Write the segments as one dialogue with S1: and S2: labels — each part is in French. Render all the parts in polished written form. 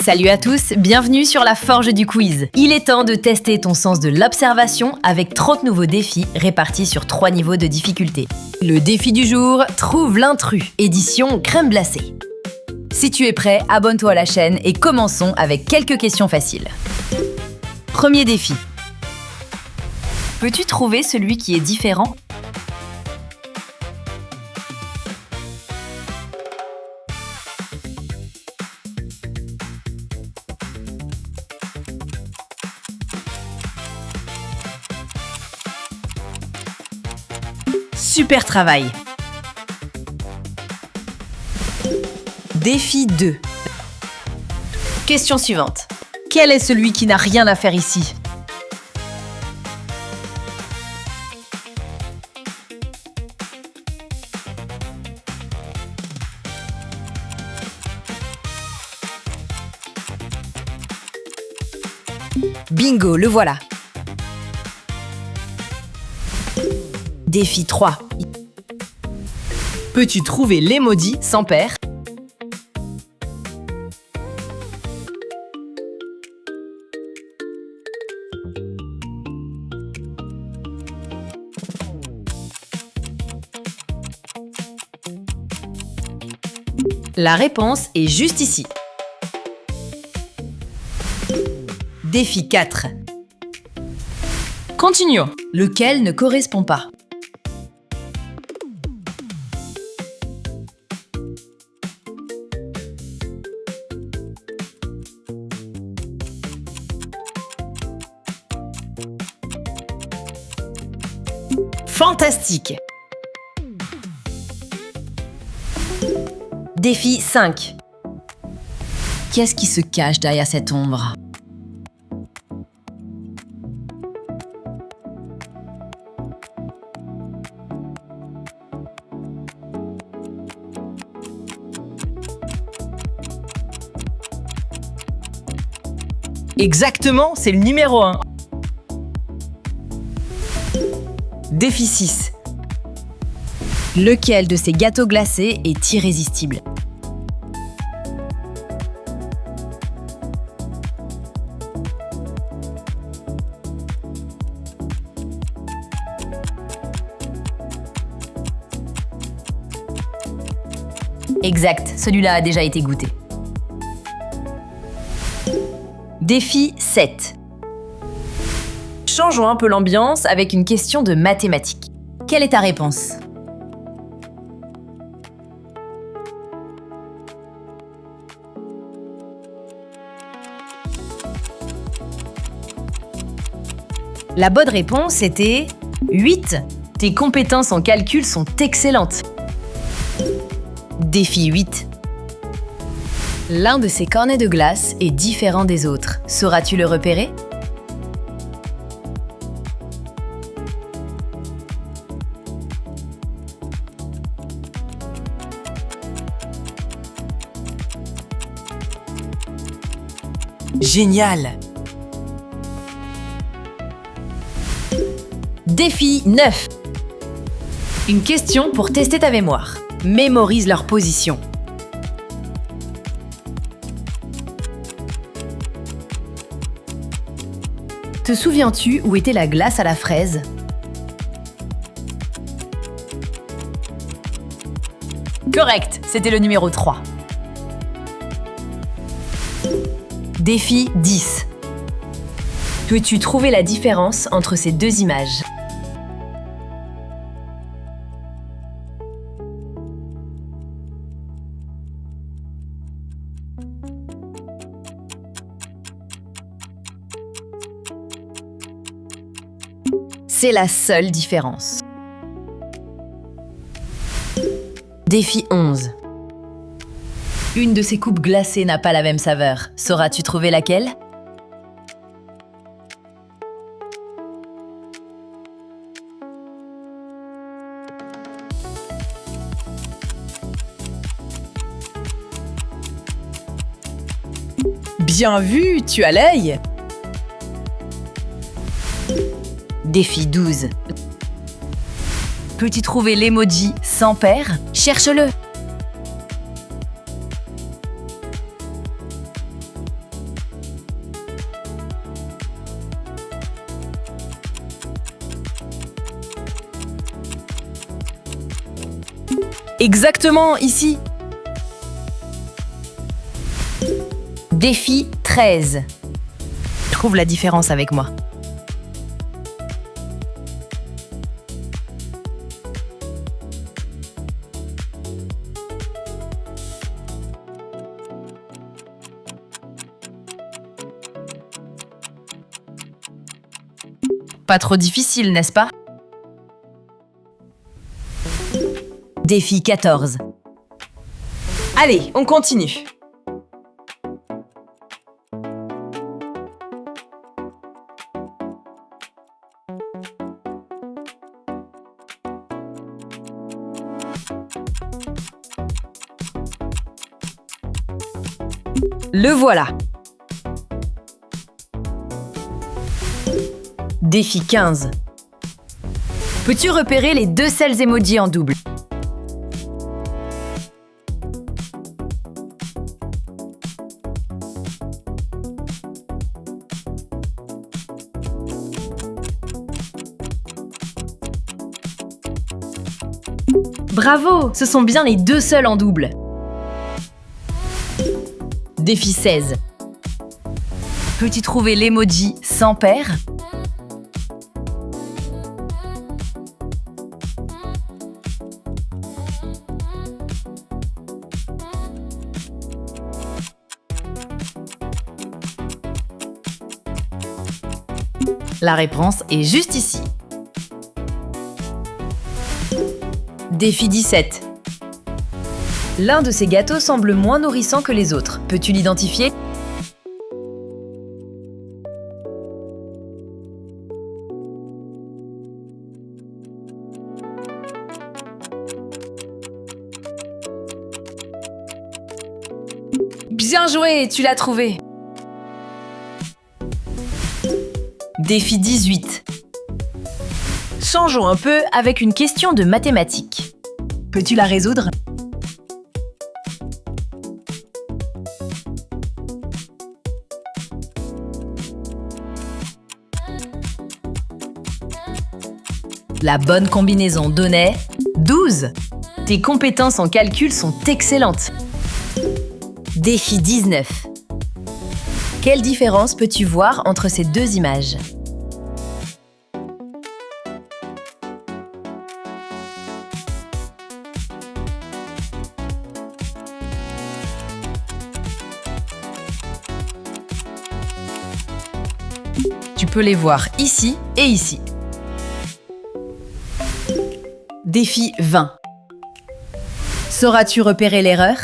S1: Salut à tous, bienvenue sur la Forge du quiz. Il est temps de tester ton sens de l'observation avec 30 nouveaux défis répartis sur 3 niveaux de difficulté. Le défi du jour, trouve l'intrus, édition crème glacée. Si tu es prêt, abonne-toi à la chaîne et commençons avec quelques questions faciles. Premier défi. Peux-tu trouver celui qui est différent ? Super travail! Défi 2. Question suivante. Quel est celui qui n'a rien à faire ici? Bingo, le voilà! Défi 3. Peux-tu trouver l'emoji sans paire? La réponse est juste ici. Défi 4. Continuons. Lequel ne correspond pas? Fantastique! Défi 5. Qu'est-ce qui se cache derrière cette ombre? Exactement, c'est le numéro 1. Défi 6. Lequel de ces gâteaux glacés est irrésistible? Exact, celui-là a déjà été goûté. Défi 7. Changeons un peu l'ambiance avec une question de mathématiques. Quelle est ta réponse? La bonne réponse était 8. Tes compétences en calcul sont excellentes. Défi 8. L'un de ces cornets de glace est différent des autres. Sauras-tu le repérer? Génial! Défi 9. Une question pour tester ta mémoire. Mémorise leur position. Te souviens-tu où était la glace à la fraise? Correct, c'était le numéro 3. Défi 10. Peux-tu trouver la différence entre ces deux images? C'est la seule différence. Défi 11. Une de ces coupes glacées n'a pas la même saveur. Sauras-tu trouver laquelle? Bien vu, tu as l'œil! Défi 12. Peux-tu trouver l'emoji sans paire? Cherche-le! Exactement, ici. Défi 13. Trouve la différence avec moi. Pas trop difficile, n'est-ce pas? Défi 14. Allez, on continue. Le voilà. Défi 15. Peux-tu repérer les deux seuls emojis en double? Bravo! Ce sont bien les deux seuls en double. Défi 16. Peux-tu trouver l'emoji sans paire? La réponse est juste ici. Défi 17. L'un de ces gâteaux semble moins nourrissant que les autres. Peux-tu l'identifier? Bien joué, tu l'as trouvé. Défi 18. Changeons un peu avec une question de mathématiques. Peux-tu la résoudre? La bonne combinaison donnait 12. Tes compétences en calcul sont excellentes. Défi 19. Quelle différence peux-tu voir entre ces deux images? Tu peux les voir ici et ici. Défi 20. Sauras-tu repérer l'erreur?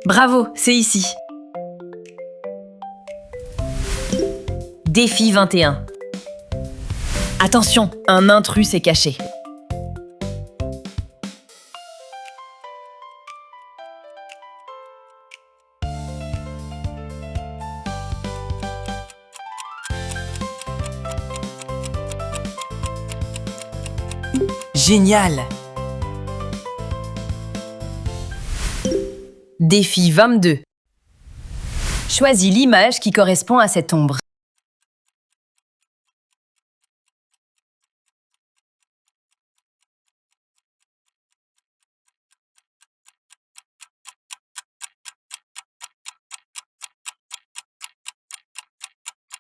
S1: Bravo, c'est ici. Défi 21. Attention, un intrus s'est caché. Génial! Défi 22. Choisis l'image qui correspond à cette ombre.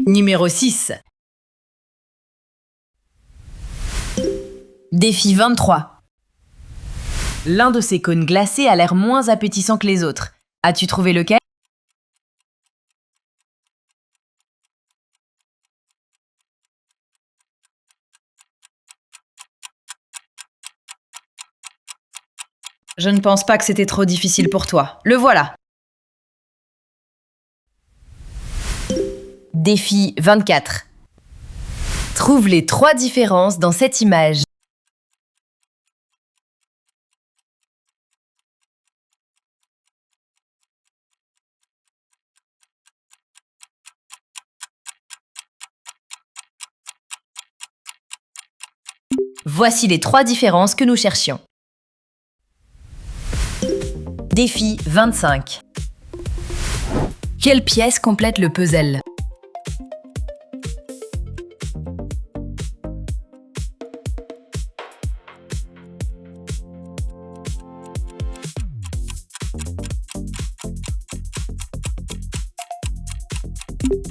S1: Numéro 6. Défi 23. L'un de ces cônes glacés a l'air moins appétissant que les autres. As-tu trouvé lequel? Je ne pense pas que c'était trop difficile pour toi. Le voilà. Défi 24. Trouve les 3 différences dans cette image. Voici les 3 différences que nous cherchions. Défi 25. Quelle pièce complète le puzzle?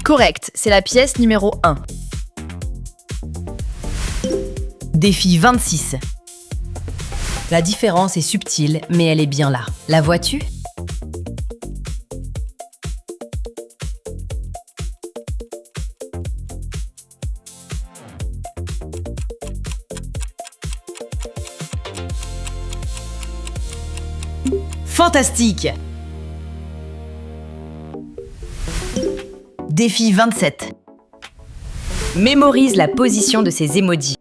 S1: Correct, c'est la pièce numéro 1. Défi 26. La différence est subtile, mais elle est bien là. La vois-tu? Fantastique! Défi 27. Mémorise la position de ces emojis.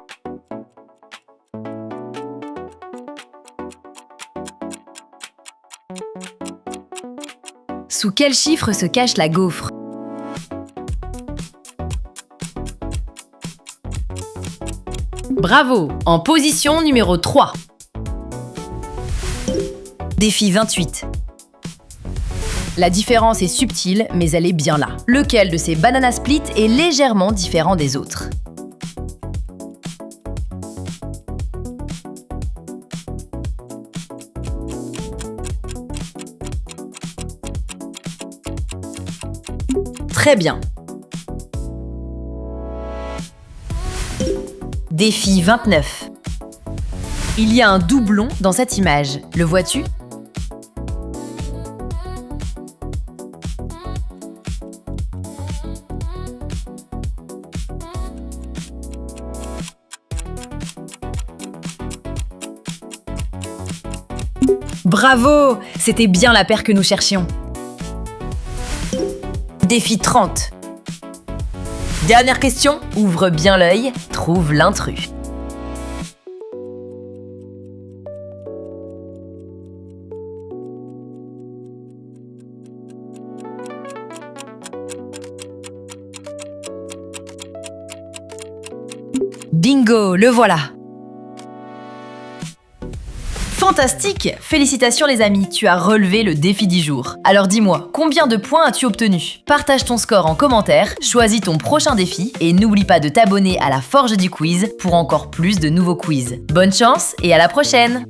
S1: Sous quel chiffre se cache la gaufre? Bravo! En position numéro 3. Défi 28. La différence est subtile, mais elle est bien là. Lequel de ces banana splits est légèrement différent des autres? Très bien. Défi 29. Il y a un doublon dans cette image. Le vois-tu? Bravo! C'était bien la paire que nous cherchions. Défi 30. Dernière question, ouvre bien l'œil, trouve l'intrus. Bingo, le voilà! Fantastique! Félicitations les amis, tu as relevé le défi du jour. Alors dis-moi, combien de points as-tu obtenu? Partage ton score en commentaire, choisis ton prochain défi et n'oublie pas de t'abonner à la Forge du Quiz pour encore plus de nouveaux quiz. Bonne chance et à la prochaine!